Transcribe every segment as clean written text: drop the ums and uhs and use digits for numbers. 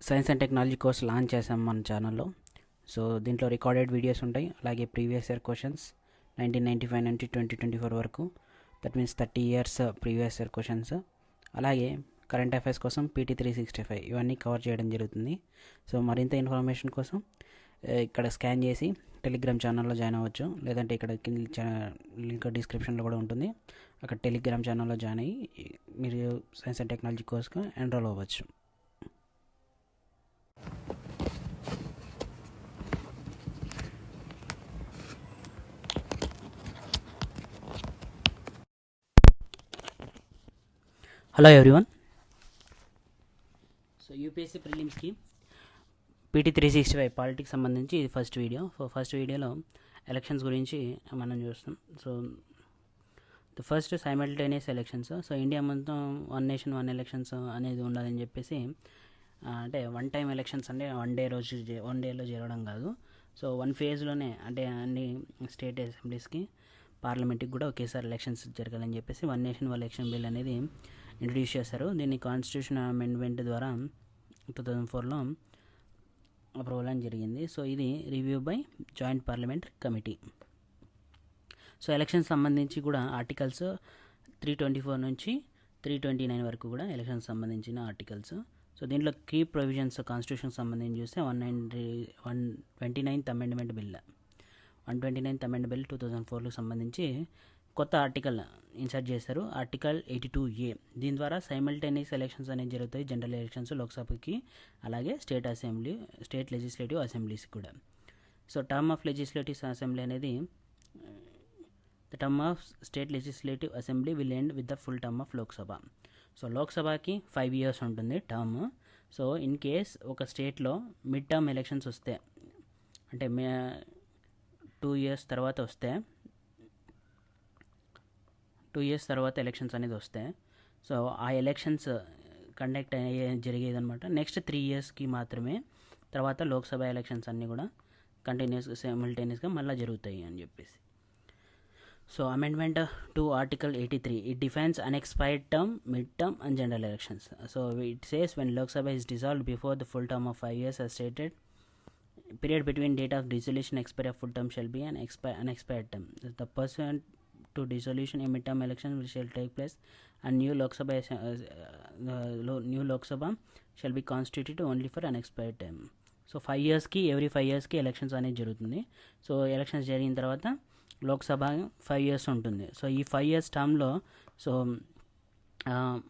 Science and technology course launch చేసాం మన ఛానల్లో. సో దీంట్లో రికార్డెడ్ వీడియోస్ ఉంటాయి, అలాగే ప్రీవియస్ ఇయర్ క్వశ్చన్స్ 1995 నుంచి 2024 వరకు, that means 30 years previous year questions, అలాగే కరెంట్ అఫైర్స్ కోసం PT 365 ఇవన్నీ కవర్ చేయడం జరుగుతుంది. సో మరింత ఇన్ఫర్మేషన్ కోసం ఇక్కడ స్కాన్ చేసి టెలిగ్రామ్ ఛానల్లో జాయిన్ అవ్వచ్చు, లేదంటే ఇక్కడ లింక్ డిస్క్రిప్షన్లో కూడా ఉంటుంది. అక్కడ టెలిగ్రామ్ ఛానల్లో జాయిన్ అయ్యి మీరు సైన్స్ అండ్ టెక్నాలజీ కోర్స్కి ఎన్రోల్ అవ్వచ్చు. Hello everyone. సో యూపీఎస్సీ ప్రిలిమ్స్కి PT 365 పాలిటిక్స్ సంబంధించి ఇది ఫస్ట్ వీడియో. సో ఫస్ట్ వీడియోలో ఎలక్షన్స్ గురించి మనం చూస్తాం. So the first simultaneous elections. So India మొత్తం వన్ నేషన్ వన్ ఎలక్షన్స్ అనేది ఉండాలని చెప్పేసి, అంటే వన్ టైం ఎలక్షన్స్ అంటే వన్ డేలో జరగడం కాదు. సో వన్ ఫేజ్లోనే, అంటే అన్ని స్టేట్ అసెంబ్లీస్కి పార్లమెంట్కి కూడా ఒకేసారి ఎలక్షన్స్ జరగాలని చెప్పేసి one nation one election bill అనేది ఇంట్రడ్యూస్ చేశారు. దీన్ని కాన్స్టిట్యూషన్ అమెండ్మెంట్ ద్వారా 2004లో అప్రూవల్ అని జరిగింది. సో ఇది review by joint parliamentary committee. So elections సంబంధించి కూడా ఆర్టికల్స్ 324 నుంచి 329 వరకు కూడా ఎలక్షన్స్ సంబంధించిన ఆర్టికల్స్. సో దీంట్లో కీ ప్రొవిజన్స్ కాన్స్టిట్యూషన్ సంబంధించి చూస్తే 129th amendment bill 129th amendment bill 2004కు సంబంధించి కొత్త ఆర్టికల్ ఇన్సర్ట్ చేశారు, ఆర్టికల్ 82A. దీని ద్వారా సైమల్టేనియస్ ఎలక్షన్స్ అనేవి జరుగుతాయి, జనరల్ ఎలక్షన్స్ లోక్సభకి, అలాగే స్టేట్ లెజిస్లేటివ్ అసెంబ్లీస్కి కూడా. So term of legislative assembly అనేది, the term of state legislative assembly will end with the full term of Lok Sabha. So లోక్సభకి 5 years ఉంటుంది టర్మ్. సో ఇన్ కేస్ ఒక స్టేట్లో మిడ్ టర్మ్ ఎలక్షన్స్ వస్తే, అంటే 2 years తర్వాత వస్తే, 2 years తర్వాత ఎలక్షన్స్ అనేది వస్తే, సో ఆ ఎలక్షన్స్ కండక్ట్ జరిగేదన్నమాట నెక్స్ట్ 3 yearsకి మాత్రమే. తర్వాత లోక్సభ ఎలక్షన్స్ అన్నీ కూడా సైమల్టేనియస్గా మళ్ళీ జరుగుతాయి అని చెప్పేసి. So amendment to article 83, it defines unexpired term, mid term and general elections. So it says when Lok Sabha is dissolved before the full term of 5 years as stated, period between date of dissolution expiry of full term shall be an unexpired term. The pursuant to dissolution, a midterm election which shall take place and new Lok Sabha shall be constituted only for unexpired term. So 5 yearsకి every 5 yearsకి elections అనేది జరుగుతుంది. So elections జరిగిన తర్వాత Lok Sabha 5 years ఉంటుంది. So ఈ 5 years టర్మ్లో, so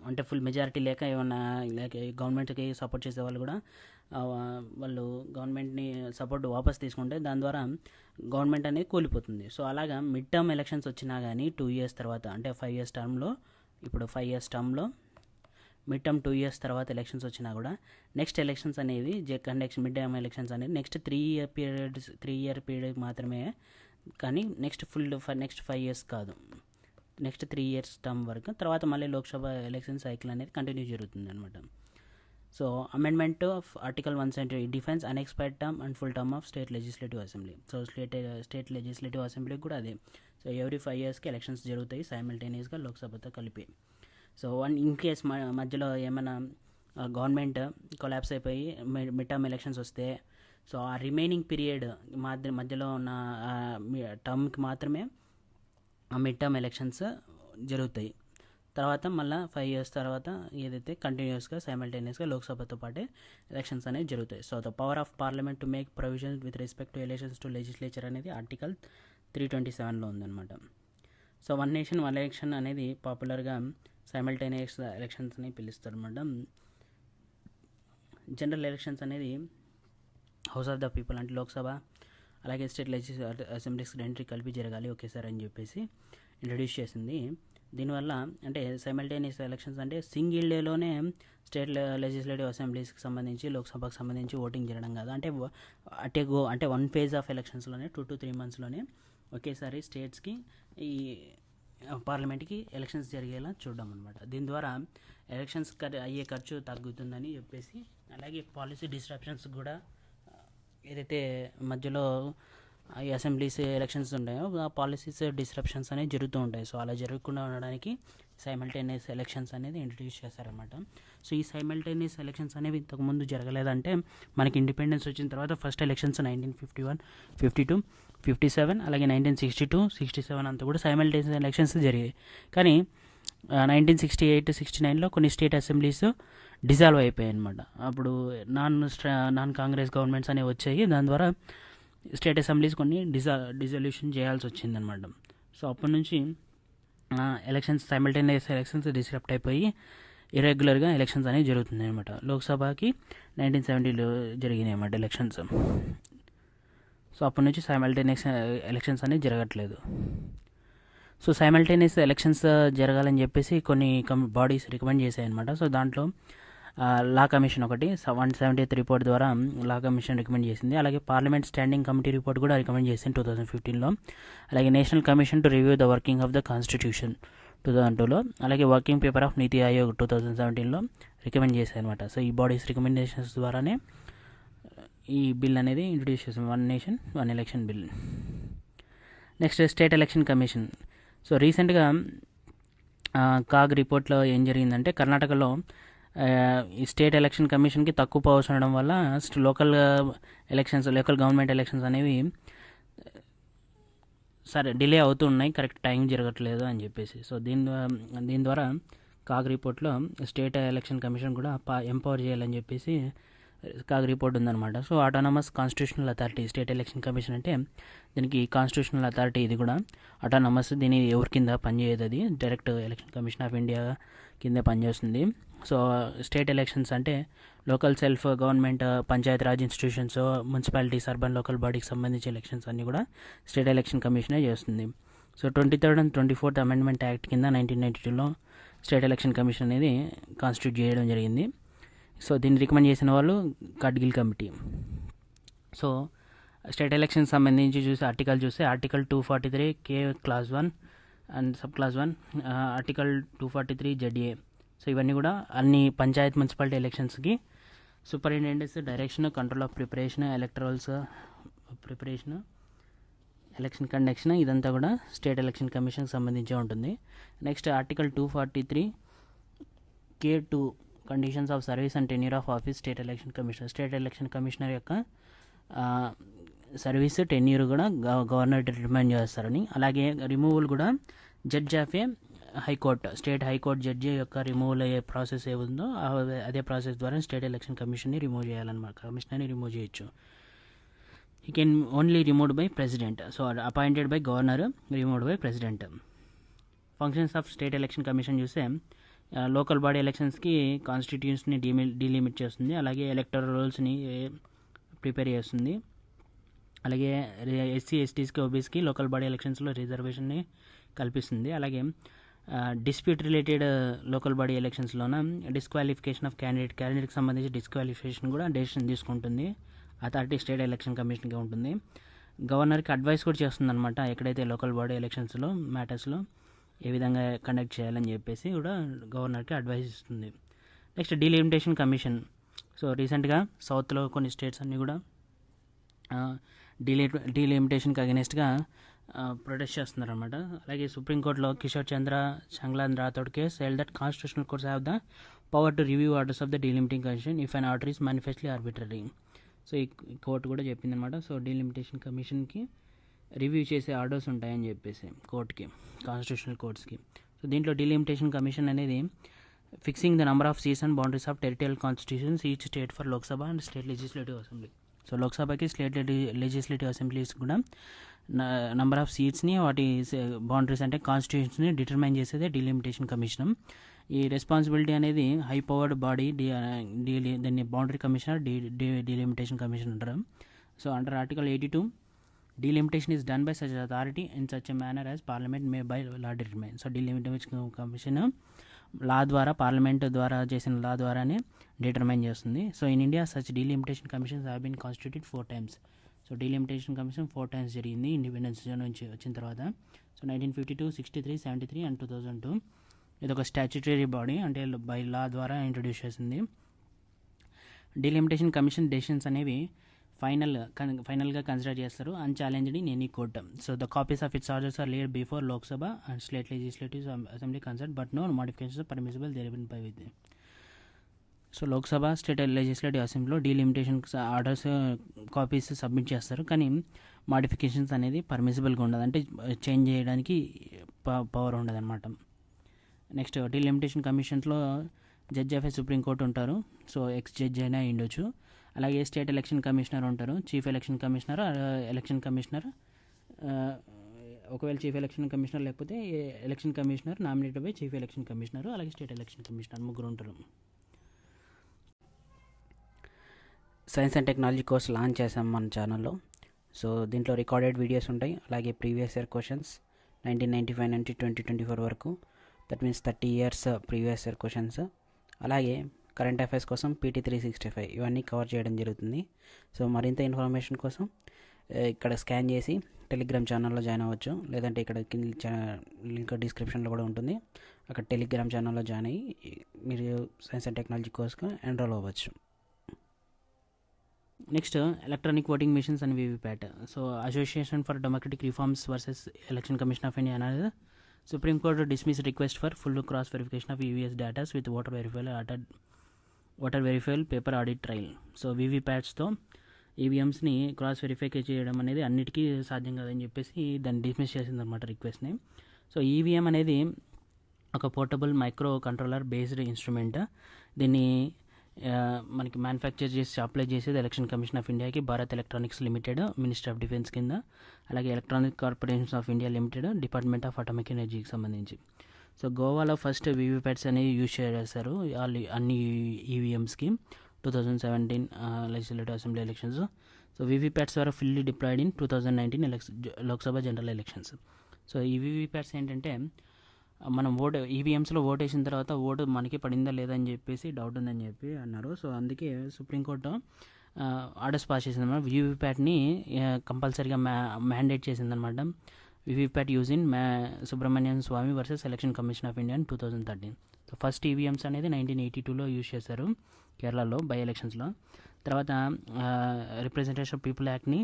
అంటే ఫుల్ మెజారిటీ లేక ఏమన్నా గవర్నమెంట్కి సపోర్ట్ చేసే వాళ్ళు కూడా వాళ్ళు గవర్నమెంట్ని సపోర్ట్ వాపస్ తీసుకుంటే దాని ద్వారా గవర్నమెంట్ అనేది కూలిపోతుంది. సో అలాగా మిడ్ టర్మ్ ఎలక్షన్స్ వచ్చినా కానీ 2 years తర్వాత, అంటే 5 years టర్మ్లో, ఇప్పుడు 5 years టర్మ్లో మిడ్ టర్మ్ 2 years తర్వాత ఎలక్షన్స్ వచ్చినా కూడా నెక్స్ట్ ఎలక్షన్స్ అనేవి మిడ్ టర్మ్ ఎలక్షన్స్ అనేది నెక్స్ట్ 3 year పీరియడ్ మాత్రమే, కానీ నెక్స్ట్ 5 years కాదు, నెక్స్ట్ 3 years టర్మ్ వరకు. తర్వాత మళ్ళీ లోక్సభ ఎలక్షన్ సైకిల్ అనేది కంటిన్యూ జరుగుతుంది అనమాట. So amendment of article 170, it defines unexpired term and full term of state legislative assembly. So state legislative అసెంబ్లీకి కూడా అదే. సో ఎవ్రీ 5 yearsకి ఎలక్షన్స్ జరుగుతాయి సైమల్టేనియస్గా లోక్సభతో కలిపి. సో ఇన్ కేస్ మధ్యలో ఏమైనా గవర్నమెంట్ కొలాప్స్ అయిపోయి మిడ్ టర్మ్ ఎలక్షన్స్ వస్తే, సో ఆ రిమైనింగ్ పీరియడ్ మధ్యలో ఉన్న టర్మ్కి మాత్రమే ఆ మిడ్ టర్మ్ ఎలక్షన్స్ జరుగుతాయి. తర్వాత మళ్ళీ 5 years తర్వాత ఏదైతే కంటిన్యూస్గా సైమల్టేనియస్గా లోక్సభతో పాటే ఎలక్షన్స్ అనేవి జరుగుతాయి. So the power of parliament to make provisions with respect to elections to legislature అనేది ఆర్టికల్ 327లో ఉందన్నమాట. So one nation one election అనేది పాపులర్గా సైమల్టేనియస్ ఎలక్షన్స్ అని పిలుస్తారు అన్నమాట. జనరల్ ఎలక్షన్స్ అనేది హౌస్ ఆఫ్ ద పీపుల్, అంటే లోక్సభ అలాగే స్టేట్ లెజిస్లేటివ్ అసెంబ్లీస్ రెండింటికి కలిపి జరగాలి ఒకేసారి అని చెప్పేసి ఇంట్రడ్యూస్ చేసింది. దీనివల్ల అంటే సైమల్టేనియస్ ఎలక్షన్స్ అంటే సింగిల్ డేలోనే స్టేట్ లెజిస్లేటివ్ అసెంబ్లీస్కి సంబంధించి లోక్సభకు సంబంధించి ఓటింగ్ జరగడం కాదు, అంటే వన్ ఫేజ్ ఆఫ్ ఎలక్షన్స్లోనే 2 to 3 monthsలోనే ఒకేసారి స్టేట్స్కి ఈ పార్లమెంట్కి ఎలక్షన్స్ జరిగేలా చూడడం అనమాట. దీని ద్వారా ఎలక్షన్స్ అయ్యే ఖర్చు తగ్గుతుందని చెప్పేసి, అలాగే పాలసీ డిస్ట్రాక్షన్స్ కూడా ఏదైతే మధ్యలో ఈ అసెంబ్లీస్ ఎలక్షన్స్ ఉంటాయో ఆ పాలసీస్ డిస్రప్షన్స్ అనేవి జరుగుతూ ఉంటాయి. సో అలా జరగకుండా ఉండడానికి సైమల్టేనియస్ ఎలక్షన్స్ అనేది ఇంట్రడ్యూస్ చేశారనమాట. సో ఈ సైమల్టేనియస్ ఎలక్షన్స్ అనేవి ఇంతకుముందు జరగలేదంటే మనకి ఇండిపెండెన్స్ వచ్చిన తర్వాత ఫస్ట్ ఎలక్షన్స్ 1951, 52, 57 అలాగే 1962, 67 అంతా కూడా సైమల్టేనియస్ ఎలక్షన్స్ జరిగాయి. కానీ 1968, 69లో కొన్ని స్టేట్ అసెంబ్లీస్ డిజాల్వ్ అయిపోయాయి అనమాట. అప్పుడు నాన్ కాంగ్రెస్ గవర్నమెంట్స్ అనేవి వచ్చాయి. దాని ద్వారా స్టేట్ అసెంబ్లీస్ కొన్ని డిజల్యూషన్ చేయాల్సి వచ్చిందనమాట. సో అప్పటి నుంచి ఎలక్షన్స్ సైమల్టేనియస్ ఎలక్షన్స్ డిస్రప్ట్ అయిపోయి ఇర్రెగ్యులర్గా ఎలక్షన్స్ అనేవి జరుగుతున్నాయి అనమాట. లోక్సభకి 1970లో జరిగినాయి అన్నమాట ఎలక్షన్స్. సో అప్పటి నుంచి సైమల్టేనియస్ ఎలక్షన్స్ అనేవి జరగట్లేదు. సో సైమల్టేనియస్ ఎలక్షన్స్ జరగాలని చెప్పేసి కొన్ని బాడీస్ రికమెండ్ చేశాయి అనమాట. సో దాంట్లో లా కమిషన్ ఒకటి 170th రిపోర్ట్ ద్వారా లా కమిషన్ రికమెండ్ చేసింది. అలాగే పార్లమెంట్ స్టాండింగ్ కమిటీ రిపోర్ట్ కూడా రికమెండ్ చేసింది 2015లో. అలాగే national commission to review the working of the constitution 2002లో. అలాగే working paper of NITI Aayog 2017లో recommend చేశాయి అనమాట. సో ఈ బాడీస్ రికమెండేషన్స్ ద్వారానే ఈ బిల్ అనేది ఇంట్రడ్యూస్ చేసాం, 1 nation 1 election bill. Next state election commission. So రీసెంట్గా కాగ్ రిపోర్ట్లో ఏం జరిగిందంటే కర్ణాటకలో ఈ స్టేట్ ఎలక్షన్ కమిషన్కి తక్కువ పవర్స్ ఉండడం వల్ల లోకల్ గవర్నమెంట్ ఎలక్షన్స్ అనేవి డిలే అవుతూ ఉన్నాయి, కరెక్ట్ టైం జరగట్లేదు అని చెప్పేసి. సో దీని ద్వారా కాగ్ రిపోర్ట్లో స్టేట్ ఎలక్షన్ కమిషన్ కూడా ఎంపవర్ చేయాలని చెప్పేసి కాగ్ రిపోర్ట్ ఉందన్నమాట. So autonomous constitutional authority state election commission అంటే దీనికి కాన్స్టిట్యూషనల్ అథారిటీ, ఇది కూడా ఆటోనమస్, దీని ఎవరి కింద పనిచేయదు, అది direct election commission of India కిందే పనిచేస్తుంది. సో స్టేట్ ఎలక్షన్స్ అంటే local self government, panchayati raj institutions, municipalities, urban local బాడీకి సంబంధించిన ఎలక్షన్స్ అన్నీ కూడా స్టేట్ ఎలక్షన్ కమిషనే చేస్తుంది. So 23rd and 24th amendment act కింద 1992లో స్టేట్ ఎలక్షన్ కమిషన్ అనేది కాన్స్టిట్యూట్ చేయడం జరిగింది. సో దీన్ని రికమెండ్ చేసిన వాళ్ళు Kadgil committee. So state election సంబంధించి article 243 K clause 1 and sub clause 1, article 243 ZA. So ఇవన్నీ కూడా అన్ని పంచాయత్ మున్సిపాలిటీ ఎలక్షన్స్కి superintendents direction, control of preparation, electorals preparation, election conduction, ఇదంతా కూడా స్టేట్ ఎలక్షన్ కమిషన్కి సంబంధించి ఉంటుంది. Next article 243 K2 conditions of service and tenure of office state election commissioner. State election commissioner యొక్క సర్వీస్, టెన్యూర్ కూడా గవర్నర్ డిటర్మైన్ చేస్తారని. అలాగే removal కూడా judge of A high court, state high court judge యొక్క రిమూవల్ అయ్యే ప్రాసెస్ ఏముందో అదే ప్రాసెస్ ద్వారా స్టేట్ ఎలక్షన్ కమిషన్ని రిమూవ్ చేయాలన్నమాట. కమిషనర్ని రిమూవ్ చేయొచ్చు. He can only removed by president. So appointed by governor, removed by president. Functions of state election commission చూస్తే local body ఎలక్షన్స్కి కాన్స్టిట్యూషన్ని delimit చేస్తుంది. అలాగే ఎలక్టరల్ రోల్స్ని ప్రిపేర్ చేస్తుంది. అలాగే ఎస్సీ ఎస్టీస్కి ఓబీస్కి లోకల్ బాడీ ఎలక్షన్స్లో రిజర్వేషన్ని కల్పిస్తుంది. అలాగే డిస్ప్యూట్ రిలేటెడ్ లోకల్ బాడీ ఎలక్షన్స్లోన డిస్క్వాలిఫికేషన్ ఆఫ్ క్యాండిడేట్కి సంబంధించి డిస్క్వాలిఫికేషన్ కూడా డెసిషన్ తీసుకుంటుంది. అథారిటీ స్టేట్ ఎలక్షన్ కమిషన్గా ఉంటుంది. గవర్నర్కి అడ్వైస్ కూడా చేస్తుంది అనమాట, ఎక్కడైతే లోకల్ బాడీ ఎలక్షన్స్లో మ్యాటర్స్లో ఏ విధంగా కండక్ట్ చేయాలని చెప్పేసి కూడా గవర్నర్కి అడ్వైస్ ఇస్తుంది. Next delimitation commission. సో రీసెంట్గా సౌత్లో కొన్ని స్టేట్స్ అన్నీ కూడా డీలిమిటేషన్కి అగెనిస్ట్గా ప్రొటెస్ట్ చేస్తున్నారు అనమాట. అలాగే సుప్రీంకోర్టులో Kishore Chandra Changlan Rathod case held that constitutional courts have the power to review orders of the delimiting commission if an order is manifestly arbitrary. So ఈ కోర్టు కూడా చెప్పింది అనమాట. సో డీలిమిటేషన్ కమిషన్కి రివ్యూ చేసే ఆర్డర్స్ ఉంటాయని చెప్పేసి కోర్టుకి, కాన్స్టిట్యూషనల్ కోర్ట్స్కి. సో దీంట్లో డీలిమిటేషన్ కమిషన్ అనేది fixing the number of seats and boundaries of territorial constitutions each state for Lok Sabha and state legislative assembly. So లోక్సభకి state legislative assemblies కూడా నెంబర్ ఆఫ్ సీట్స్ని, వాటి బౌండరీస్ అంటే కాన్స్టిట్యూషన్స్ని డిటర్మైన్ చేసేదే డీలిమిటేషన్ కమిషన్. ఈ రెస్పాన్సిబిలిటీ అనేది హై పవర్డ్ బాడీ, దీన్ని boundary commissioner, delimitation commission అంటారు. So under article 82 delimitation is done by such authority in such a manner as parliament may by law determine. So delimitation commission law ద్వారా, parliament ద్వారా చేసిన law ద్వారానే determine చేస్తుంది. So in India such delimitation commissions have been constituted 4 times. So delimitation commission 4 times జరిగింది independence నుంచి వచ్చిన తర్వాత. So 1952, 63, 73 and 2002. ఇది ఒక స్టాచ్యుటరీ బాడీ, అంటే బై లా ద్వారా ఇంట్రడ్యూస్ చేసింది. డీలిమిటేషన్ కమిషన్ డెసిషన్స్ అనేవి ఫైనల్గా కన్సిడర్ చేస్తారు unchallenged in any court. So the copies of its orders are laid before Lok Sabha and state legislative assembly concerned but no modifications permissible therein by with. So Lok Sabha state legislative అసెంబ్లీలో delimitation orders copies submit చేస్తారు, కానీ modifications అనేది పర్మిసిబుల్గా ఉండదు, అంటే change చేయడానికి power ఉండదు అనమాట. Next delimitation కమిషన్స్లో జడ్జ్ ఆఫ్ ఏ సుప్రీంకోర్టు ఉంటారు, సో ఎక్స్ జడ్జ్ అయినా ఉండొచ్చు. అలాగే స్టేట్ ఎలక్షన్ కమిషనర్ ఉంటారు, chief election commissioner, election commissioner. ఒకవేళ చీఫ్ ఎలక్షన్ కమిషనర్ లేకపోతే election commissioner nominated by chief election commissioner, అలాగే స్టేట్ ఎలక్షన్ కమిషనర్, ముగ్గురు ఉంటారు. Science and technology course launch చేసాం మన ఛానల్లో. సో దీంట్లో రికార్డెడ్ వీడియోస్ ఉంటాయి, అలాగే ప్రీవియస్ ఇయర్ క్వశ్చన్స్ 1995 నుండి 2024 వరకు, that means 30 years previous year questions, అలాగే కరెంట్ అఫైర్స్ కోసం PT 365 ఇవన్నీ కవర్ చేయడం జరుగుతుంది. సో మరింత ఇన్ఫర్మేషన్ కోసం ఇక్కడ స్కాన్ చేసి టెలిగ్రామ్ ఛానల్లో జాయిన్ అవ్వచ్చు, లేదంటే ఇక్కడ లింక్ డిస్క్రిప్షన్లో కూడా ఉంటుంది, అక్కడ టెలిగ్రామ్ ఛానల్లో జాయిన్ అయ్యి మీరు సైన్స్ అండ్ టెక్నాలజీ కోర్స్గా ఎన్రోల్ అవ్వచ్చు. Next electronic voting machines and VVPAT. So association for democratic reforms versus election commission of India అనేది supreme court dismiss request for full cross verification of EVS datas with voter verifiable paper audit trail. So వీవీప్యాట్స్తో ఈవీఎంస్ని cross verify చేయడం అనేది అన్నిటికీ సాధ్యం కాదని చెప్పేసి దాన్ని డిస్మిస్ చేసింది అనమాట రిక్వెస్ట్ని. సో ఈవీఎం అనేది ఒక portable micro controller based instrument. దీన్ని మనకి మ్యానుఫ్యాక్చర్ చేసి అప్లై చేసేది ఎలక్షన్ కమిషన్ ఆఫ్ ఇండియాకి Bharat electronics limited ministry of defence కింద, అలాగే electronic corporations of India limited department of atomic ఎనర్జీకి సంబంధించి. సో గోవాలో ఫస్ట్ వీవీప్యాట్స్ అనేవి యూజ్ చేశారు అన్ని ఈవీఎంస్కి 2017 legislative assembly elections. So VVPATs are fully deployed in 2019 Lok Sabha general elections. So ఈ వీవీప్యాట్స్ ఏంటంటే మనం ఈవీఎంస్లో ఓటు వేసిన తర్వాత ఓటు మనకి పడిందా లేదా అని చెప్పేసి డౌట్ ఉందని చెప్పి అన్నారు. సో అందుకే సుప్రీంకోర్టు ఆర్డర్స్ పాస్ చేసిందన్నమాట, వీవీప్యాట్ని కంపల్సరీగా మ్యాండేట్ చేసిందనమాట. VVPAT use in Subramaniam Swamy versus election commission of India 2013. So first EVMs అనేది 1982లో యూజ్ చేశారు కేరళలో బై ఎలక్షన్స్లో. తర్వాత రిప్రజెంటేషన్ ఆఫ్ పీపుల్ యాక్ట్ని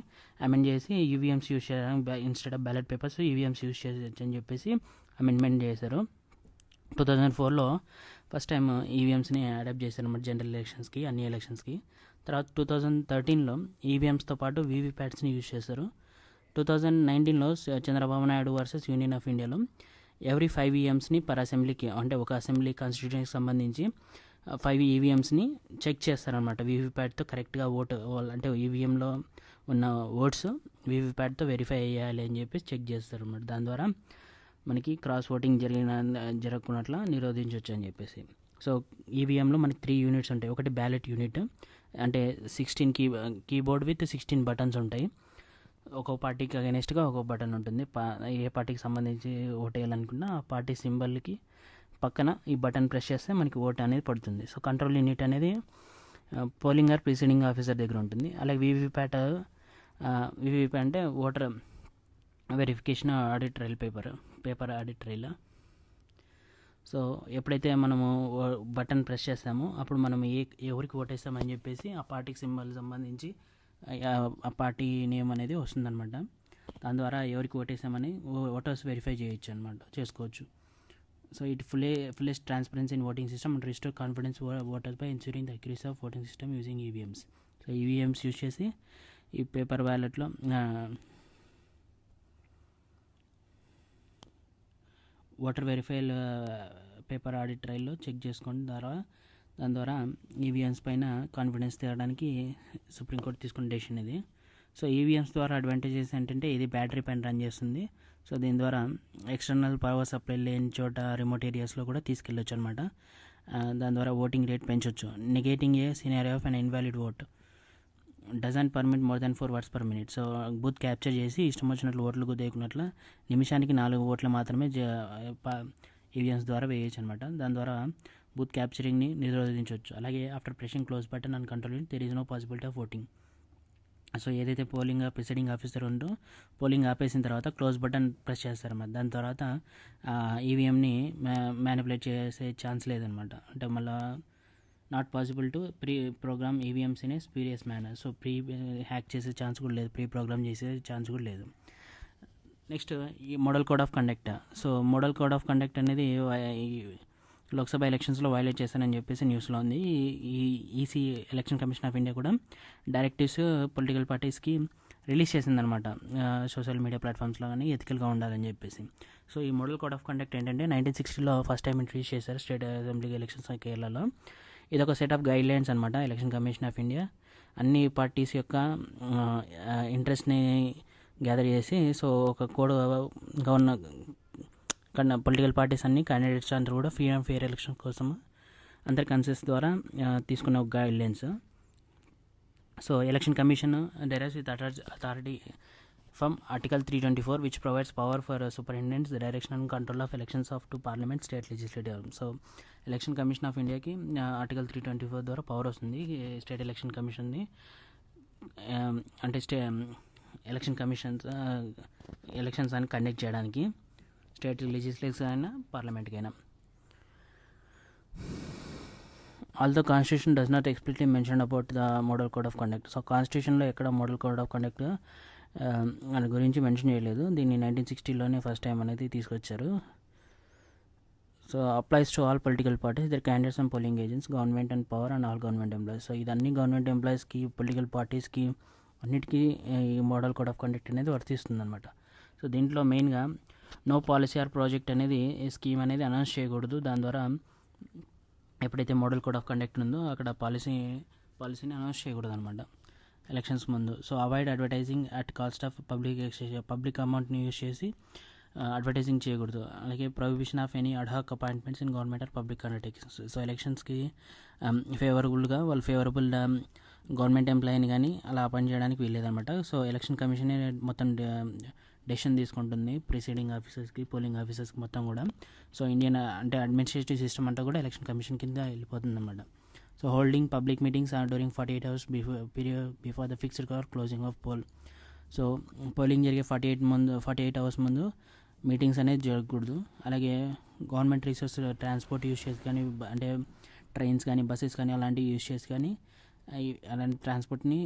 అమెండ్ చేసి ఈవీఎంస్ యూజ్ చేయడానికి instead of ballot papers EVMs use చేయొచ్చు అని చెప్పేసి అమెండ్మెంట్ చేశారు. 2004లో ఫస్ట్ టైం ఈవీఎంస్ని అడాప్ట్ చేశారు అన్నమాట జనరల్ ఎలక్షన్స్కి, అన్ని ఎలక్షన్స్కి. తర్వాత 2013లో ఈవీఎంస్తో పాటు వీవీప్యాట్స్ని యూజ్ చేశారు. 2019లో Chandrababu Naidu versus union of ఇండియాలో ఎవ్రీ 5 ఈవీఎంస్ని పర్ అసెంబ్లీకి, అంటే ఒక అసెంబ్లీ కాన్స్టిట్యూషన్కి సంబంధించి 5 ఈవీఎంస్ని చెక్ చేస్తారనమాట. వీవీప్యాట్తో కరెక్ట్గా ఓటు, అంటే ఈవీఎంలో ఉన్న ఓట్స్ వీవీప్యాట్తో వెరిఫై అయ్యాలి అని చెప్పి చెక్ చేస్తారు అన్నమాట. దాని ద్వారా మనకి క్రాస్ ఓటింగ్ జరగకున్నట్లా నిరోధించవచ్చు అని చెప్పేసి. సో ఈవీఎంలో మనకి 3 యూనిట్స్ ఉంటాయి. ఒకటి బ్యాలెట్ యూనిట్, అంటే 16 కీబోర్డ్ విత్ 16 బటన్స్ ఉంటాయి. ఒక్కొక్క పార్టీకి అగెనెస్ట్గా ఒక్కొక్క బటన్ ఉంటుంది. ఏ పార్టీకి సంబంధించి ఓటు వేయాలనుకున్నా ఆ పార్టీ సింబల్కి పక్కన ఈ బటన్ ప్రెస్ చేస్తే మనకి ఓటు అనేది పడుతుంది. సో కంట్రోల్ యూనిట్ అనేది పోలింగ్ ఆర్ ప్రిసైడింగ్ ఆఫీసర్ దగ్గర ఉంటుంది. అలాగే వీవీప్యాట్ అంటే voter verification audit trial paper audit trail. So ఎప్పుడైతే మనము బటన్ ప్రెస్ చేస్తామో అప్పుడు మనం ఎవరికి ఓటేస్తామని చెప్పేసి ఆ పార్టీకి సింబల్ సంబంధించి ఆ పార్టీ నేమ్ అనేది వస్తుందన్నమాట. దాని ద్వారా ఎవరికి ఓటేసామని ఓటర్స్ వెరిఫై చేసుకోవచ్చు. So it fullest transparency in voting system and restore confidence voters by ensuring the accuracy of voting system using EVMs. So EVMs use చేసి ఈ పేపర్ బ్యాలెట్లో ఓటర్ వెరిఫైల్ పేపర్ ఆడిట్ ట్రయల్లో చెక్ చేసుకోండి. దాని ద్వారా EVMs పైన confidence తేవడానికి supreme court తీసుకున్న డెసిషన్ ఇది. సో ఈవీఎంస్ ద్వారా అడ్వాంటేజెస్ ఏంటంటే ఇది బ్యాటరీ పైన రన్ చేస్తుంది. సో దీని ద్వారా ఎక్స్టర్నల్ పవర్ సప్లై లేని చోట రిమోట్ ఏరియాస్లో కూడా తీసుకెళ్ళొచ్చు అనమాట. దాని ద్వారా ఓటింగ్ రేట్ పెంచవచ్చు. Negating A scenario of an invalid vote doesn't permit more than 4 words per minute. So booth capture చేసి ఇష్టం వచ్చినట్లు ఓట్లు గుద్దేకున్నట్లు నిమిషానికి 4 ఓట్లు మాత్రమే ఈవీఎంస్ ద్వారా వేయచ్చు అనమాట. దాని ద్వారా బూత్ క్యాప్చరింగ్ని నిరోధించవచ్చు. అలాగే after pressing close button and control there is no possibility of voting. So ఏదైతే ప్రిసైడింగ్ ఆఫీసర్ ఉందో పోలింగ్ ఆపేసిన తర్వాత క్లోజ్ బటన్ ప్రెస్ చేస్తారన్నమాట. దాని తర్వాత ఈవీఎంని మ్యానిపులేట్ చేసే ఛాన్స్ లేదనమాట. అంటే మళ్ళీ not possible to pre program EVMs in a spurious manner. So hack చేసే ఛాన్స్ కూడా లేదు, ప్రీ ప్రోగ్రామ్ చేసే ఛాన్స్ కూడా లేదు. నెక్స్ట్ ఈ model code of conduct. So model code of conduct అనేది లోక్సభ ఎలక్షన్స్లో వైలేట్ చేశారని చెప్పేసి న్యూస్లో ఉంది. ఈ EC election commission of India కూడా డైరెక్టివ్స్ పొలిటికల్ పార్టీస్కి రిలీజ్ చేసిందనమాట, సోషల్ మీడియా ప్లాట్ఫామ్స్లో కానీ ఎథికల్గా ఉండాలని చెప్పేసి. సో ఈ మోడల్ కోడ్ ఆఫ్ కండక్ట్ ఏంటంటే 1960లో ఫస్ట్ టైం ఇంట్రడ్యూస్ చేశారు స్టేట్ అసెంబ్లీ ఎలక్షన్స్ కేరళలో. ఇది ఒక సెట్ ఆఫ్ గైడ్ లైన్స్ అనమాట. ఎలక్షన్ కమిషన్ ఆఫ్ ఇండియా అన్ని పార్టీస్ యొక్క ఇంట్రెస్ట్ని గ్యాదర్ చేసి, సో ఒక కోడ్ పొలిటికల్ పార్టీస్ అన్ని క్యాండిడేట్స్ అందరూ కూడా ఫ్రీ అండ్ ఫెయిర్ ఎలక్షన్ కోసం అందరి కన్సెన్స్ ద్వారా తీసుకున్న ఒక guide lines. So election commission derives with authority from Article 324, which provides power for superintendents, the direction and control of elections of to parliament, state legislative. So election commission of ఇండియాకి article 324 ద్వారా power వస్తుంది state election కమిషన్ది. అంటే election elections అని conduct చేయడానికి state legislative అయినా పార్లమెంట్కి అయినా. Although constitution does not explicitly mention about the model code of conduct. So కాన్స్టిట్యూషన్లో ఎక్కడ మోడల్ కోడ్ ఆఫ్ కండక్ట్ దాని గురించి మెన్షన్ చేయలేదు. దీన్ని 1960లోనే ఫస్ట్ టైం అనేది తీసుకొచ్చారు. So applies to all political parties, their candidates and polling agents, government and power and all government employees. So ఇది అన్ని గవర్నమెంట్ ఎంప్లాయీస్కి, పొలిటికల్ పార్టీస్కి అన్నిటికీ ఈ మోడల్ కోడ్ ఆఫ్ కండక్ట్ అనేది వర్తిస్తుంది అనమాట. సో దీంట్లో మెయిన్గా నో పాలసీ ఆర్ ప్రాజెక్ట్ అనేది స్కీమ్ అనేది అనౌన్స్ చేయకూడదు. దాని ద్వారా ఎప్పుడైతే మోడల్ కోడ్ ఆఫ్ కండక్ట్ ఉందో అక్కడ పాలసీని అనౌన్స్ చేయకూడదు అనమాట ఎలక్షన్స్ ముందు. So avoid advertising at cost of public అమౌంట్ని యూజ్ చేసి అడ్వర్టైజింగ్ చేయకూడదు. అలాగే prohibition of any ad hoc appointments in government are public undertakings. So ఎలక్షన్స్కి ఫేవరబుల్ గవర్నమెంట్ ఎంప్లాయీని కానీ అలా అపాయింట్ చేయడానికి వీల్లేదనమాట. సో ఎలక్షన్ కమిషన్ మొత్తం డెసిషన్ తీసుకుంటుంది ప్రిసైడింగ్ ఆఫీసర్స్కి, పోలింగ్ ఆఫీసర్స్కి మొత్తం కూడా. సో ఇండియన్ అంటే అడ్మినిస్ట్రేటివ్ సిస్టమ్ అంతా కూడా ఎలక్షన్ కమిషన్ కింద వెళ్ళిపోతుంది అనమాట. So holding public meetings are during 48 hours before the fixed hour closing of poll. So polling జరిగే 48 hours ముందు మీటింగ్స్ అనేది జరగకూడదు. అలాగే గవర్నమెంట్ రిసోర్స్ ట్రాన్స్పోర్ట్ యూజ్ చేసి కానీ, అంటే ట్రైన్స్ కానీ, బస్సెస్ కానీ అలాంటివి యూజ్ చేసి కానీ అలాంటి ట్రాన్స్పోర్ట్ని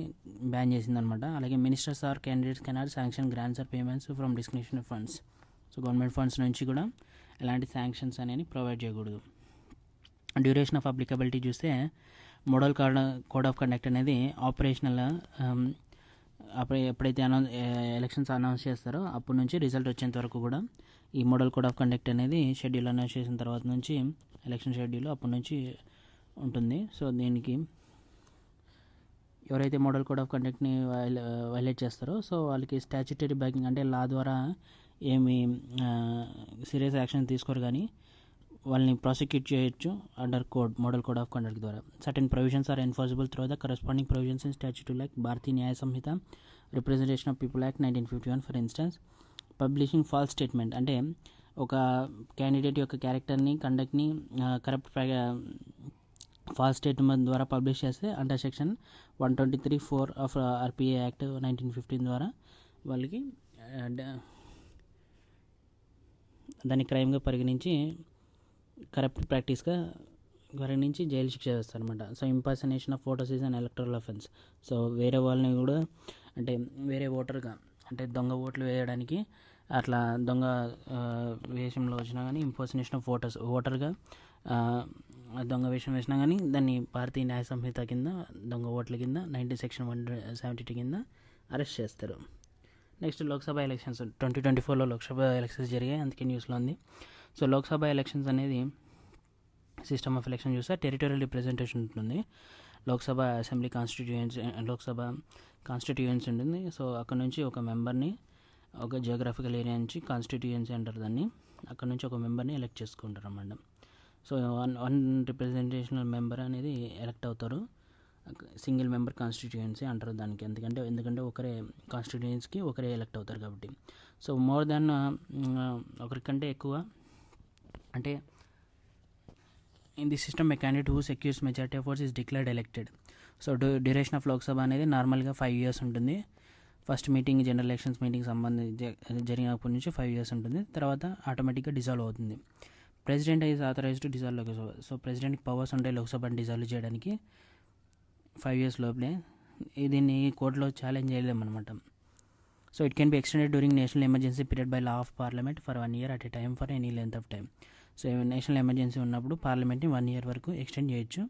బ్యాన్ చేసిందనమాట. అలాగే ministers or candidates cannot sanction grants or payments from description funds. So government funds నుంచి కూడా ఎలాంటి శాంక్షన్స్ అనేవి ప్రొవైడ్ చేయకూడదు. డ్యూరేషన్ ఆఫ్ అప్లికబిలిటీ చూస్తే మోడల్ కోడ్ ఆఫ్ కండక్ట్ అనేది ఆపరేషనల్ ఎప్పుడైతే ఎలక్షన్స్ అనౌన్స్ చేస్తారో అప్పటి నుంచి రిజల్ట్ వచ్చేంత వరకు కూడా ఈ మోడల్ కోడ్ ఆఫ్ కండక్ట్ అనేది షెడ్యూల్ అనౌన్స్ చేసిన తర్వాత నుంచి ఎలక్షన్ షెడ్యూల్ అప్పటి నుంచి ఉంటుంది. సో దీనికి ఎవరైతే మోడల్ కోడ్ ఆఫ్ కండక్ట్ని వైలేట్ చేస్తారో సో వాళ్ళకి స్టాచ్యుటరీ బ్యాకింగ్ అంటే లా ద్వారా ఏమి సీరియస్ యాక్షన్ తీసుకోరు, కానీ వాళ్ళని ప్రాసిక్యూట్ చేయొచ్చు under model code of conduct ద్వారా. Certain provisions are enforceable through the corresponding provisions in statutory like Bharatiya Nyaya Sanhita, representation of people act 1951 for instance. Publishing false statement అంటే ఒక క్యాండిడేట్ యొక్క క్యారెక్టర్ని, కండక్ట్ని కరప్ట్ ఫాల్స్ స్టేట్మెంట్ ద్వారా పబ్లిష్ చేస్తే under section 123(4) of RPA act 1915 ద్వారా వాళ్ళకి దాన్ని క్రైమ్గా పరిగణించి కరప్ట్ ప్రాక్టీస్గా పరిగణించి జైలు శిక్ష వేస్తారనమాట. So impersonation of voters is an electoral offence. So వేరే వాళ్ళని కూడా అంటే వేరే ఓటర్గా అంటే దొంగ ఓట్లు వేయడానికి అట్లా దొంగ వేషంలో వచ్చినా కానీ ఇంపర్సనేషన్ ఆఫ్ ఓటర్గా దొంగ వేషం వేసినా కానీ దాన్ని భారతీయ న్యాయ సంహిత కింద దొంగ ఓట్ల కింద సెక్షన్ 172 కింద అరెస్ట్ చేస్తారు. నెక్స్ట్ లోక్సభ ఎలక్షన్స్ 2024లో లోక్సభ ఎలక్షన్స్ జరిగాయి, అందుకే న్యూస్లో ఉంది. సో లోక్సభ ఎలక్షన్స్ అనేది సిస్టమ్ ఆఫ్ ఎలక్షన్ చూస్తే టెరిటోరియల్ రిప్రజెంటేషన్ ఉంటుంది. లోక్సభ అసెంబ్లీ లోక్సభ కాన్స్టిట్యూయెన్సీ ఉంటుంది. సో అక్కడ నుంచి ఒక మెంబర్ని ఒక జియోగ్రఫికల్ ఏరియా నుంచి కాన్స్టిట్యూయెన్సీ అంటారు దాన్ని, అక్కడ నుంచి ఒక మెంబర్ని ఎలక్ట్ చేసుకుంటారు అన్నమాట. సో వన్ రిప్రజెంటేషనల్ మెంబర్ అనేది ఎలక్ట్ అవుతారు. సింగిల్ మెంబర్ కాన్స్టిట్యూయెన్సీ అంటారు దానికి, ఎందుకంటే ఒకరే కాన్స్టిట్యూయెన్సీకి ఒకరే ఎలక్ట్ అవుతారు కాబట్టి. సో మోర్ దాన్ ఒకరికంటే ఎక్కువ అంటే in the system a candidate who secures majority of votes is declared elected. So duration of Lok Sabha అనేది నార్మల్గా 5 years ఉంటుంది. First meeting general elections meeting జరిగినప్పటి నుంచి 5 years ఉంటుంది, తర్వాత ఆటోమేటిక్గా డిజాల్వ్ అవుతుంది. President is authorise to dissolve Lok Sabha. So ప్రెసిడెంట్కి పవర్స్ ఉంటాయి లోక్సభని డిజాల్వ్ చేయడానికి 5 years లోపలే. దీన్ని కోర్టులో ఛాలెంజ్ చేయలేమన్నమాట. So it can be extended during national emergency period by law of parliament for 1 year at a time for any length of time. So national emergency ఉన్నప్పుడు పార్లమెంట్ని 1 year వరకు ఎక్స్టెండ్ చేయొచ్చు.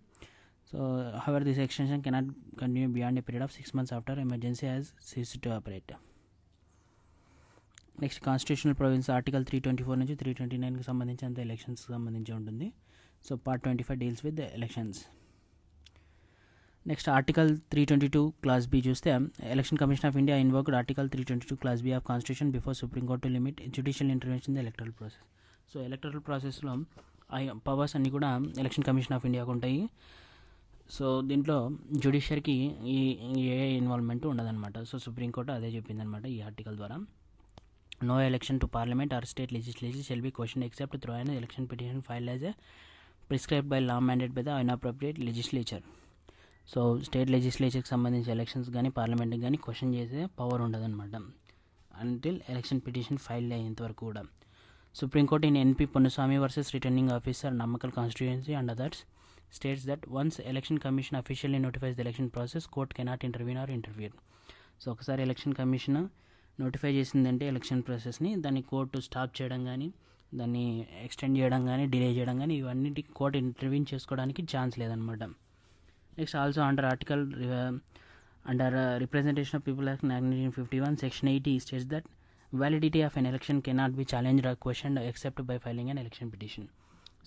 So however this extension cannot continue beyond a period of 6 months after emergency has ceased to operate. Next constitutional provisions article 324 నుంచి 329కి సంబంధించి అంత ఎలక్షన్స్కి సంబంధించి ఉంటుంది. So part 25 deals with elections. Next article 322 clause B చూస్తే election commission of India invoked article 322 clause B of constitution before supreme court to limit judicial intervention in the electoral process. So electoral ప్రాసెస్లో ఆ powers అన్నీ కూడా election commission of ఇండియాకు ఉంటాయి. So దీంట్లో జ్యుడిషియర్కి ఏ ఇన్వాల్వ్మెంట్ ఉండదన్నమాట. సో సుప్రీంకోర్టు అదే చెప్పిందనమాట ఈ ఆర్టికల్ ద్వారా. No election to parliament or state legislature shall be question except through an election petition filed as a prescribed by law mandate by the unappropriate legislature. So state లెజిస్లేచర్కి సంబంధించి elections కానీ పార్లమెంట్కి కానీ question చేసే power ఉండదన్నమాట until election petition file అయ్యేంతవరకు కూడా. Supreme court in NP Ponnuswamy versus returning officer Namakkal constituency and others states that once election commission officially notifies the election process, court cannot intervene or interfere. So ఒకసారి election commission notify చేసిందంటే election ప్రాసెస్ని దాన్ని court stop చేయడం కానీ దాన్ని extend చేయడం కానీ delay చేయడం కానీ ఇవన్నిటి కోర్టు ఇంటర్వ్యూన్ చేసుకోవడానికి ఛాన్స్ లేదనమాట. Next also under article under representation of people act 1951 section 80 states that validity of an election cannot be challenged or questioned except by filing an election petition.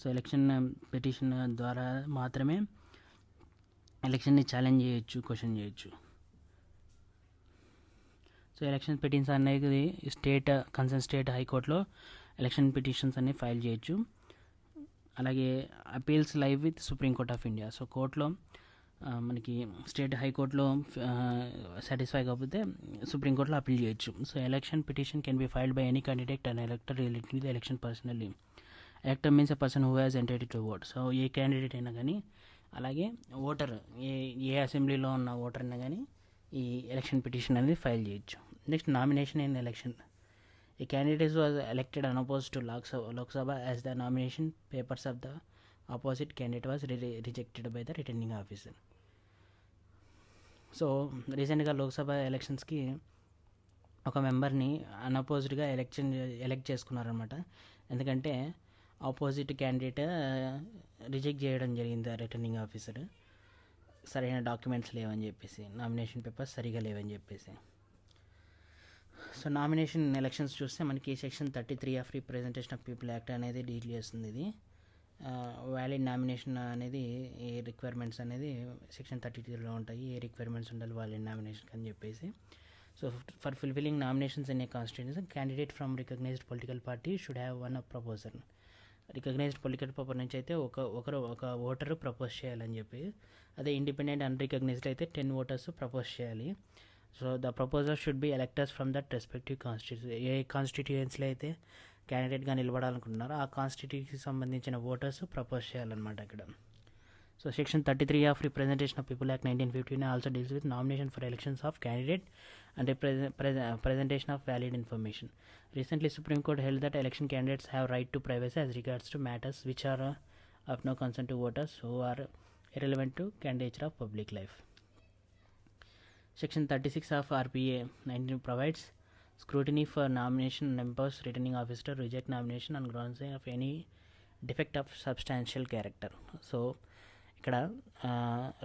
So election petition ద్వారా మాత్రమే ఎలక్షన్ని challenge చేయొచ్చు, question చేయొచ్చు. So election petitions అనేది concern state హైకోర్టులో election petitions అనేవి file చేయొచ్చు. అలాగే appeals live with supreme court of India. So కోర్టులో మనకి స్టేట్ హైకోర్టులో సాటిస్ఫై కాకపోతే సుప్రీంకోర్టులో అపీల్ చేయొచ్చు. So election petition can be filed by any candidate and elector relating the election personally. Elector means a person who has entitle to vote. So ఏ candidate అయినా కానీ అలాగే ఓటర్ ఏ అసెంబ్లీలో ఉన్న ఓటర్ అయినా కానీ ఈ ఎలక్షన్ పిటిషన్ అనేది ఫైల్ చేయొచ్చు. Next nomination in election. A candidate was elected unopposed to Lok Sabha as the nomination papers of the opposite candidate was rejected by the returning officer. So రీసెంట్గా లోక్సభ ఎలక్షన్స్కి ఒక మెంబర్ని అన్అపోజ్డ్గా ఎలక్ట్ చేసుకున్నారనమాట. ఎందుకంటే ఆపోజిట్ క్యాండిడేట్ రిజెక్ట్ చేయడం జరిగింది returning officer, సరైన documents లేవని చెప్పేసి, nomination papers సరిగా లేవని చెప్పేసి. సో నామినేషన్ ఎలక్షన్స్ చూస్తే మనకి section 33 of representation of people act అనేది డీల్ చేస్తుంది. ఇది వ్యాలిడ్ నామినేషన్ అనేది ఏ రిక్వైర్మెంట్స్ అనేది సెక్షన్ 33లో ఉంటాయి. ఏ రిక్వైర్మెంట్స్ ఉండాలి వ్యాలిడ్ నామినేషన్ అని చెప్పేసి. So for fulfilling nominations in a constituency candidate from recognized political party should have one proposal. Recognized political party నుంచి అయితే ఒక ఓటరు ప్రపోజ్ చేయాలని చెప్పి, అదే ఇండిపెండెంట్ అన్రికగ్నైజ్డ్ అయితే 10 voters ప్రపోజ్ చేయాలి. So the proposal should be electors from that respective constituency. ఏ కాన్స్టిట్యూయెన్సీలో అయితే క్యాండిడేట్గా నిలబడాలనుకుంటున్నారో ఆ కాన్స్టిట్యూన్సీకి సంబంధించిన ఓటర్స్ ప్రపోజ్ చేయాలన్నమాట అక్కడ. So section 33 of representation of people act 1915 also deals with nomination for elections of candidate and presentation of valid information. Recently, Supreme Court held that election candidates have right to privacy as regards to matters which are of no concern to voters who are irrelevant to candidature of public life. Section 36 of RPA 19 provides scrutiny for nomination members. Returning officer to reject nomination on grounds of any defect of substantial character. So ఇక్కడ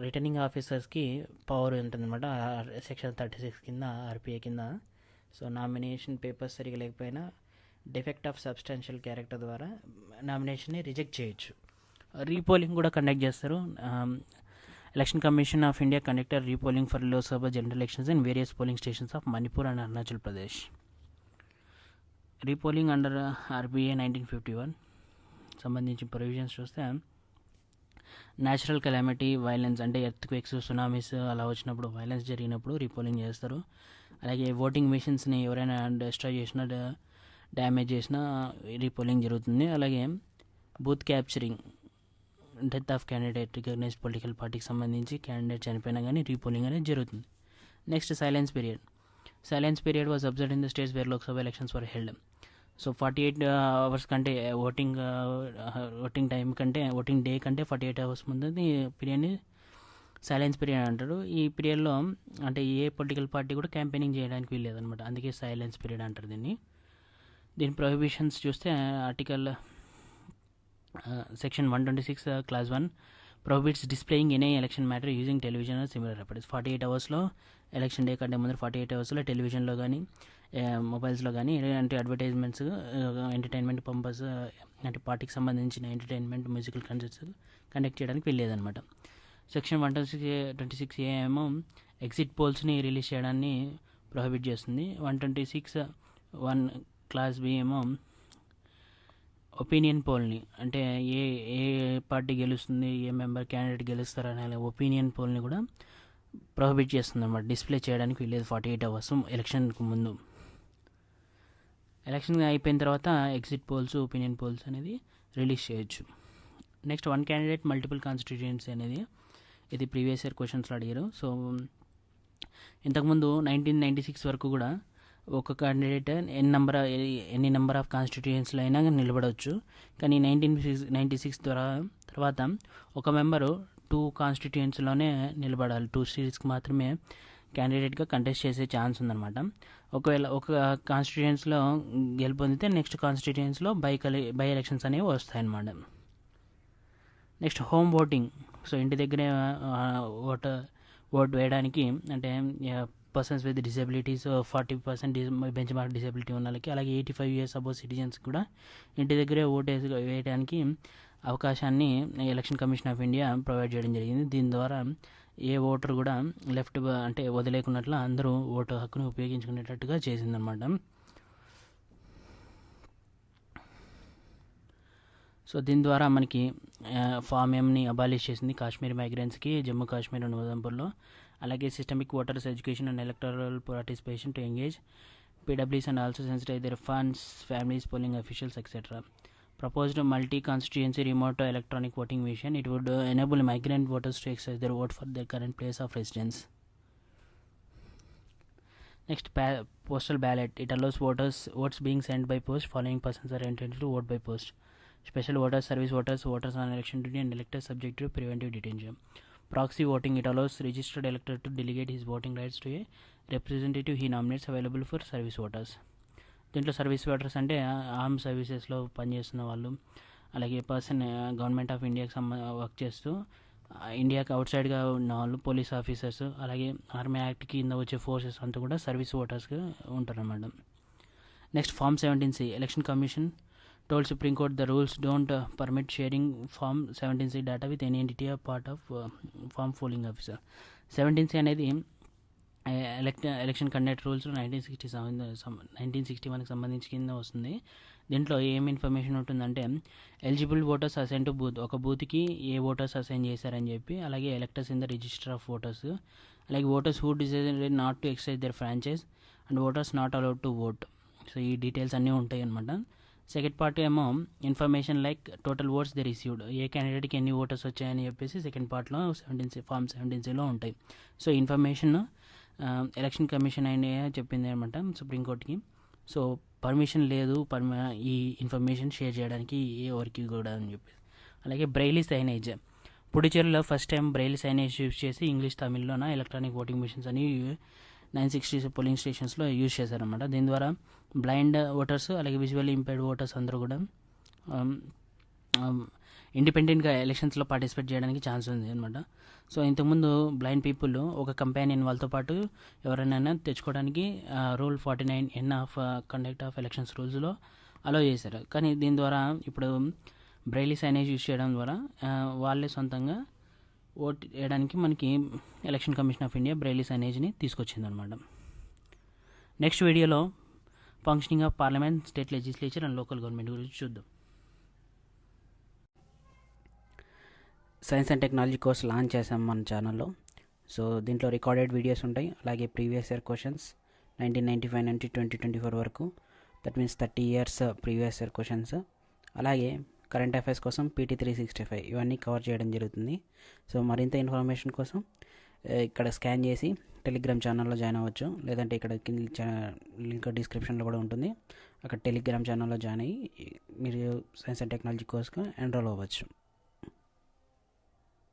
returning ఆఫీసర్స్కి power ఉంటుందన్నమాట section 36 కింద RPA కింద. So nomination papers సరిగా లేకపోయినా defect of substantial character ద్వారా నామినేషన్ని reject చేయొచ్చు. Repolling కూడా conduct చేస్తారు. Election commission of India conductor repolling for Lok Sabha general elections in various polling stations of Manipur and Arunachal Pradesh. Repolling under RBI 1951 సంబంధించిన ప్రొవిజన్స్ చూస్తే న్యాచురల్ కెలామిటీ, వైలెన్స్ అంటే earthquakes, tsunamis అలా వచ్చినప్పుడు violence జరిగినప్పుడు రీపోలింగ్ చేస్తారు. అలాగే ఓటింగ్ మిషన్స్ని ఎవరైనా డిస్ట్రాయ్ చేసినా డ్యామేజ్ చేసినా రీపోలింగ్ జరుగుతుంది. అలాగే booth capturing, death of candidate recognised political పార్టీకి సంబంధించి క్యాండిడేట్ చనిపోయినా కానీ రీపోలింగ్ అనేది జరుగుతుంది. Next silence period. Silence period was observed in the states where Lok Sabha elections were held. So 48 hours కంటే ఓటింగ్ టైం కంటే ఓటింగ్ డే కంటే 48 అవర్స్ ముందు పీరియడ్ని సైలెన్స్ పీరియడ్ అంటారు. ఈ పీరియడ్లో అంటే ఏ పొలిటికల్ పార్టీ కూడా క్యాంపెయినింగ్ చేయడానికి వీల్లేదనమాట, అందుకే సైలెన్స్ పీరియడ్ అంటారు దీన్ని. దీని ప్రొహిబిషన్స్ చూస్తే article section 126 class 1 prohibits displaying any election matter using television or similar apparatus. 48 అవర్స్లో ఎలక్షన్ డే కంటే ముందర 48 అవర్స్లో టెలివిజన్లో కానీ మొబైల్స్లో కానీ ఎలాంటి అడ్వర్టైజ్మెంట్స్, ఎంటర్టైన్మెంట్ పంపర్స్ అంటే పార్టీకి సంబంధించిన ఎంటర్టైన్మెంట్ మ్యూజికల్ కన్సర్ట్స్ కండక్ట్ చేయడానికి వెళ్ళేదన్నమాట. సెక్షన్ 126 ఏమో ఎగ్జిట్ పోల్స్ని రిలీజ్ చేయడాన్ని ప్రొహిబిట్ చేస్తుంది. 126(1) క్లాస్ బి ఏమో ఒపీనియన్ పోల్ని అంటే ఏ పార్టీ గెలుస్తుంది, ఏ మెంబర్ క్యాండిడేట్ గెలుస్తారు అనే ఒపీనియన్ పోల్ని కూడా ప్రొహిబిట్ చేస్తుంది అన్నమాట. డిస్ప్లే చేయడానికి వీలేదు 48 అవర్స్ ఎలక్షన్కు ముందు. ఎలక్షన్ అయిపోయిన తర్వాత ఎగ్జిట్ పోల్స్, ఒపీనియన్ పోల్స్ అనేది రిలీజ్ చేయొచ్చు. నెక్స్ట్ 1 క్యాండిడేట్ మల్టిపుల్ కాన్స్టిట్యూయెన్సీ అనేది ఇది ప్రీవియస్ ఇయర్ క్వశ్చన్స్లో అడిగారు. సో ఇంతకుముందు 1996 వరకు కూడా ఒక క్యాండిడేట్ ఎన్ని నెంబర్ ఆఫ్ కాన్స్టిట్యూయెన్సీలు అయినా నిలబడవచ్చు. కానీ 1996 తర్వాత ఒక మెంబరు 2 కాన్స్టిట్యూయెన్సీలోనే నిలబడాలి. 2 సీట్స్కి మాత్రమే క్యాండిడేట్గా కంటెస్ట్ చేసే ఛాన్స్ ఉందన్నమాట. ఒకవేళ ఒక కాన్స్టిట్యూయెన్సీలో గెలుపొందితే నెక్స్ట్ కాన్స్టిట్యూయెన్సీలో బై ఎలక్షన్స్ అనేవి వస్తాయన్నమాట. Next home voting. సో ఇంటి దగ్గరే ఓట్ వేయడానికి అంటే persons with disabilities 40% bench mark disability ఉన్న వాళ్ళకి, అలాగే 85 years అబోవ్ సిటిజన్స్ కూడా ఇంటి దగ్గరే ఓటు వేయడానికి అవకాశాన్ని election commission of India provide చేయడం జరిగింది. దీని ద్వారా ఏ ఓటర్ కూడా లెఫ్ట్ అంటే వదిలేకున్నట్లు అందరూ ఓటు హక్కును ఉపయోగించుకునేటట్టుగా చేసిందనమాట. సో దీని ద్వారా మనకి ఫామ్ ఎంని అబాలిష్ చేసింది కాశ్మీర్ మైగ్రెంట్స్కి జమ్మూ కాశ్మీర్ అండ్ ఉదంపూర్లో. అలాగే systemic voters education and electoral participation to engage PWs and also sensitize their funds, families, polling officials, etc. Proposed multi-constituency remote electronic voting machine. It would enable migrant voters to exercise their vote for their current place of residence. Next, postal ballot. It allows votes being sent by post. Following persons are entitled to vote by post: special voters, service voters, voters on election duty, and electors subject to preventive detention. Proxy voting. It allows registered elector to delegate his voting rights to a representative he nominates, available for service voters. దీంట్లో service voters అంటే armed సర్వీసెస్లో పనిచేస్తున్న వాళ్ళు, అలాగే person government of ఇండియాకి work చేస్తూ ఇండియాకి out సైడ్గా ఉన్న వాళ్ళు, పోలీస్ ఆఫీసర్స్, అలాగే ఆర్మీ యాక్ట్ కింద వచ్చే ఫోర్సెస్ అంతా కూడా సర్వీస్ ఓటర్స్గా ఉంటారన్నమాట. Next form 17C. Election commission told Supreme Court the rules don't permit sharing Form 17C data with any entity or part of form polling officer. 17C అనేది election conduct rules 1961కి సంబంధించి కింద వస్తుంది. దీంట్లో ఏం ఇన్ఫర్మేషన్ ఉంటుందంటే eligible voters assign to booth, ఒక బూత్కి ఏ ఓటర్స్ అసైన్ చేశారని చెప్పి, అలాగే electors in the register of voters, అలాగే voters who decided not to exercise their franchise and voters not allowed to vote. So ఈ డీటెయిల్స్ అన్నీ ఉంటాయి అన్నమాట. సెకండ్ పార్ట్ ఏమో information like total votes they received, ఏ క్యాండిడేట్కి ఎన్ని ఓటర్స్ వచ్చాయని చెప్పేసి సెకండ్ పార్ట్లో ఫామ్ 17Cలో ఉంటాయి. సో ఇన్ఫర్మేషన్ ఎలక్షన్ కమిషన్ అయిన చెప్పింది అనమాట సుప్రీంకోర్టుకి. సో పర్మిషన్ లేదు ఈ ఇన్ఫర్మేషన్ షేర్ చేయడానికి ఎవరికి కూడా అని చెప్పి. అలాగే బ్రెయిలీ సైనేజ్. పుడుచేరులో first time braille signage use చేసి ఇంగ్లీష్ తమిళ్లోన ఎలక్ట్రానిక్ ఓటింగ్ మిషన్స్ అని 960 పోలింగ్ స్టేషన్స్లో యూజ్ చేశారన్నమాట. దీని ద్వారా బ్లైండ్ ఓటర్స్ అలాగే విజువల్లీ ఇంపైర్డ్ ఓటర్స్ అందరూ కూడా ఇండిపెండెంట్గా ఎలక్షన్స్లో పార్టిసిపేట్ చేయడానికి ఛాన్స్ ఉంది అనమాట. సో ఇంతకుముందు బ్లైండ్ పీపుల్ ఒక కంపానియన్ వాళ్ళతో పాటు ఎవరైనా తెచ్చుకోవడానికి rule 49N of conduct of elections రూల్స్లో అలో చేశారు. కానీ దీని ద్వారా ఇప్పుడు బ్రెయిలీ సైనేజ్ యూజ్ చేయడం ద్వారా వాళ్ళే సొంతంగా ఓట్ వేయడానికి మనకి election commission of India braille సైనేజ్ని తీసుకొచ్చింది అనమాట. నెక్స్ట్ వీడియోలో functioning of parliament, state legislature and local government గురించి చూద్దాం. Science and technology course launch చేసాం మన ఛానల్లో. సో దీంట్లో రికార్డెడ్ వీడియోస్ ఉంటాయి, అలాగే ప్రీవియస్ ఇయర్ క్వశ్చన్స్ 1995 నుండి 2024 వరకు, that means 30 years previous year questions, అలాగే కరెంట్ అఫైర్స్ కోసం PT 365 ఇవన్నీ కవర్ చేయడం జరుగుతుంది. సో మరింత ఇన్ఫర్మేషన్ కోసం ఇక్కడ స్కాన్ చేసి టెలిగ్రామ్ ఛానల్లో జాయిన్ అవ్వచ్చు, లేదంటే ఇక్కడ లింక్ డిస్క్రిప్షన్లో కూడా ఉంటుంది, అక్కడ టెలిగ్రామ్ ఛానల్లో జాయిన్ అయ్యి మీరు సైన్స్ అండ్ టెక్నాలజీ కోర్స్గా ఎన్రోల్ అవ్వచ్చు.